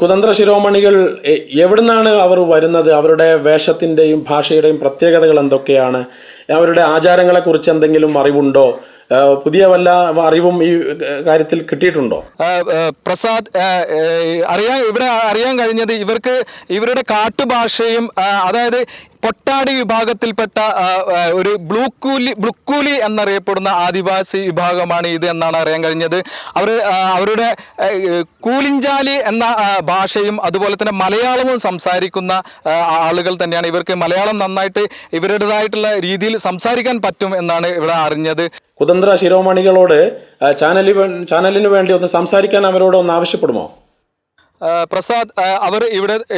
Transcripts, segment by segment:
കുതന്ത്ര ശിരോമണികൾ എവിടുന്നാണ് അവർ വരുന്നത്? അവരുടെ വേഷത്തിൻ്റെയും ഭാഷയുടെയും പ്രത്യേകതകൾ എന്തൊക്കെയാണ്? അവരുടെ ആചാരങ്ങളെക്കുറിച്ച് എന്തെങ്കിലും അറിവുണ്ടോ? പുതിയ വല്ല അറിവും ഈ കാര്യത്തിൽ കിട്ടിയിട്ടുണ്ടോ? പ്രസാദ്, അറിയാൻ കഴിഞ്ഞത് ഇവരുടെ കാട്ടുഭാഷയും, അതായത് പൊട്ടാടി വിഭാഗത്തിൽപ്പെട്ട ഒരു ബ്ലുക്കൂലി എന്നറിയപ്പെടുന്ന ആദിവാസി വിഭാഗമാണ് ഇത് എന്നാണ് അറിയാൻ കഴിഞ്ഞത്. അവരുടെ കൂലിഞ്ചാലി എന്ന ഭാഷയും അതുപോലെ തന്നെ മലയാളവും സംസാരിക്കുന്ന ആളുകൾ തന്നെയാണ്. ഇവർക്ക് മലയാളം നന്നായിട്ട് ഇവരുടേതായിട്ടുള്ള രീതിയിൽ സംസാരിക്കാൻ പറ്റും എന്നാണ് ഇവിടെ അറിഞ്ഞത്. കുതന്ത്ര ശിരോമണികളോട് ചാനലിന് വേണ്ടി ഒന്ന് സംസാരിക്കാൻ അവരോട് ഒന്ന് ആവശ്യപ്പെടുമോ? പ്രസാദ്, അവർ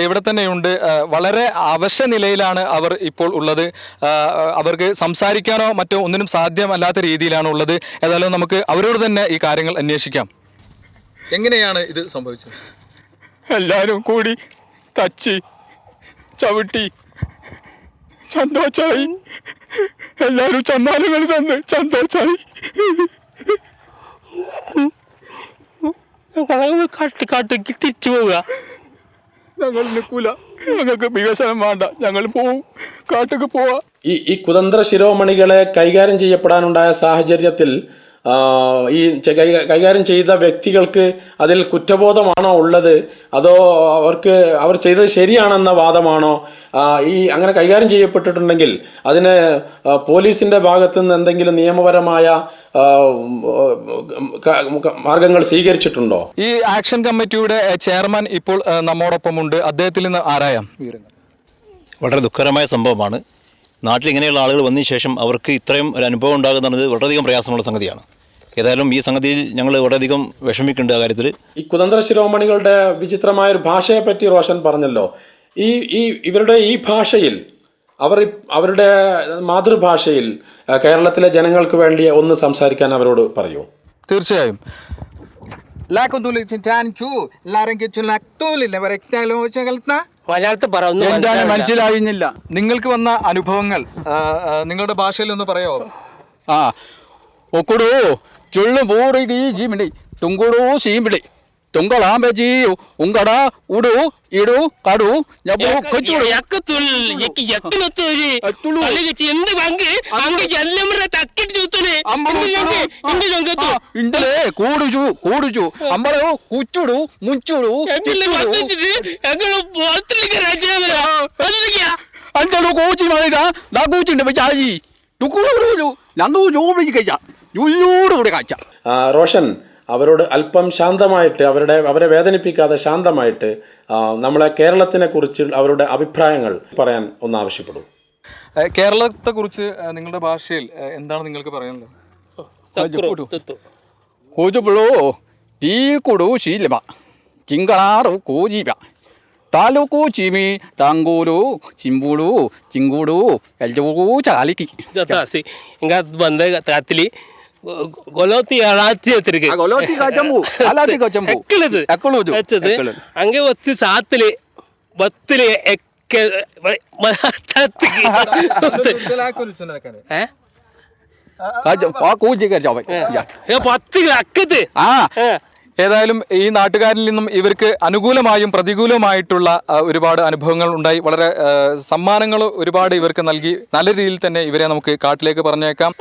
ഇവിടെ തന്നെയുണ്ട്. വളരെ അവശ്യ നിലയിലാണ് അവർ ഇപ്പോൾ ഉള്ളത്. അവർക്ക് സംസാരിക്കാനോ മറ്റോ ഒന്നിനും സാധ്യമല്ലാത്ത രീതിയിലാണ് ഉള്ളത്. ഏതായാലും നമുക്ക് അവരോട് തന്നെ ഈ കാര്യങ്ങൾ അന്വേഷിക്കാം. എങ്ങനെയാണ് ഇത് സംഭവിച്ചത്? എല്ലാവരും കൂടി തച്ചി ചവിട്ടി ചന്തോച്ചായി, എല്ലാവരും ചന്ദനങ്ങൾ തന്ന് ചന്തോച്ചായി. കാട്ടിക്ക് തിരിച്ചു പോവുക. ഞങ്ങൾ നിൽക്കൂല, ഞങ്ങൾക്ക് വികസനം വേണ്ട, ഞങ്ങൾ പോവും, കാട്ടിക്ക് പോവാ. ഈ കുതന്ത്ര ശിരോമണികളെ കൈകാര്യം ചെയ്യപ്പെടാനുണ്ടായ സാഹചര്യത്തിൽ ഈ കൈകാര്യം ചെയ്ത വ്യക്തികൾക്ക് അതിൽ കുറ്റബോധമാണോ ഉള്ളത്, അതോ അവർ ചെയ്തത് ശരിയാണെന്ന വാദമാണോ? അങ്ങനെ കൈകാര്യം ചെയ്യപ്പെട്ടിട്ടുണ്ടെങ്കിൽ അതിന് പോലീസിന്റെ ഭാഗത്തു നിന്ന് എന്തെങ്കിലും നിയമപരമായ മാർഗങ്ങൾ സ്വീകരിച്ചിട്ടുണ്ടോ? ഈ ആക്ഷൻ കമ്മിറ്റിയുടെ ചെയർമാൻ ഇപ്പോൾ നമ്മോടൊപ്പമുണ്ട്. അദ്ദേഹത്തിൽ നിന്ന് ആരായാം. വളരെ ദുഃഖകരമായ സംഭവമാണ്. നാട്ടിൽ ഇങ്ങനെയുള്ള ആളുകൾ വന്നതിന് ശേഷം അവർക്ക് ഇത്രയും ഒരു അനുഭവം ഉണ്ടാകുന്നത് വളരെയധികം പ്രയാസമുള്ള സംഗതിയാണ്. ഏതായാലും ഈ സംഗതിയിൽ ഞങ്ങൾ വളരെയധികം വിഷമിക്കേണ്ട കാര്യത്തിൽ. ഈ കുതന്ത്ര ശിരോമണികളുടെ വിചിത്രമായൊരു ഭാഷയെ പറ്റി റോഷൻ പറഞ്ഞല്ലോ. ഇവരുടെ ഈ ഭാഷയിൽ അവരുടെ മാതൃഭാഷയിൽ കേരളത്തിലെ ജനങ്ങൾക്ക് വേണ്ടി ഒന്ന് സംസാരിക്കാൻ അവരോട് പറയൂ. തീർച്ചയായും. മനസ്സിലായിരുന്നില്ല. നിങ്ങൾക്ക് വന്ന അനുഭവങ്ങൾ നിങ്ങളുടെ ഭാഷയിൽ ഒന്ന് പറയാമോ? ഒക്കുടോ ചുള്ളു പൂറിടി ജീമിടി തുങ്കുടോ സീമിടി തുങ്കളാമ്പി ഉങ്കട ഉടു ഇടു കടു ఇంటలే కూడుచు అమ్మడు కూచుడు ముంచుడు అంతలో కూచి మరిగా నా కూచిండి చాయి ടുക്കുടു ഞങ്ങൾ ജോബിക്ക് കഴിച്ചാ യുള്ളൂട് കൂടെ കഴിച്ചാ. റോഷൻ, അവരോട് അല്പം ശാന്തമായിട്ട് അവരെ വേദനിപ്പിക്കാതെ ശാന്തമായിട്ട് നമ്മളെ കേരളത്തിനെ കുറിച്ച് അവരുടെ അഭിപ്രായങ്ങൾ പറയാൻ ഒന്ന് ആവശ്യപ്പെടും. കേരളത്തെ കുറിച്ച് നിങ്ങളുടെ ഭാഷയിൽ എന്താണ് നിങ്ങൾക്ക് പറയാനുള്ളത്? കോജുള്ളൂ തീ കൊടു ശീലമ ചിങ്കളാറു കോജീപ താലൂക്കു ചിമി ടാങ്കൂരു ചിമ്പൂടു ചിങ്കൂടു എല്ലൂ ചാലിക്ക് ಬಂದ ತಾತ್ಲಿ ಗೊಲೋತಿ ಅಳಾತಿ ಹತ್ತಿರಕ್ಕೆ ಗೊಲೋತಿ ಕಾಚಂಬು ಅಲಾತಿ ಕಾಚಂಬು ಎಕ್ಕಳದು ಎಕ್ಕಳುದು ಹಚ್ಚದು ಹಂಗೆ ಒತ್ತಿ ಸಾತ್ಲಿ ಬತ್ತಲಿ ಎಕ್ಕೆ ತತ್ತಿಗೆ പത്തില് അക്കത്ത്. ഏതായാലും ഈ നാട്ടുകാരിൽ നിന്നും ഇവർക്ക് അനുകൂലമായും പ്രതികൂലമായിട്ടുള്ള ഒരുപാട് അനുഭവങ്ങൾ ഉണ്ടായി. വളരെ സമ്മാനങ്ങൾ ഒരുപാട് ഇവർക്ക് നൽകി. നല്ല രീതിയിൽ തന്നെ ഇവരെ നമുക്ക് കാട്ടിലേക്ക് പറഞ്ഞേക്കാം.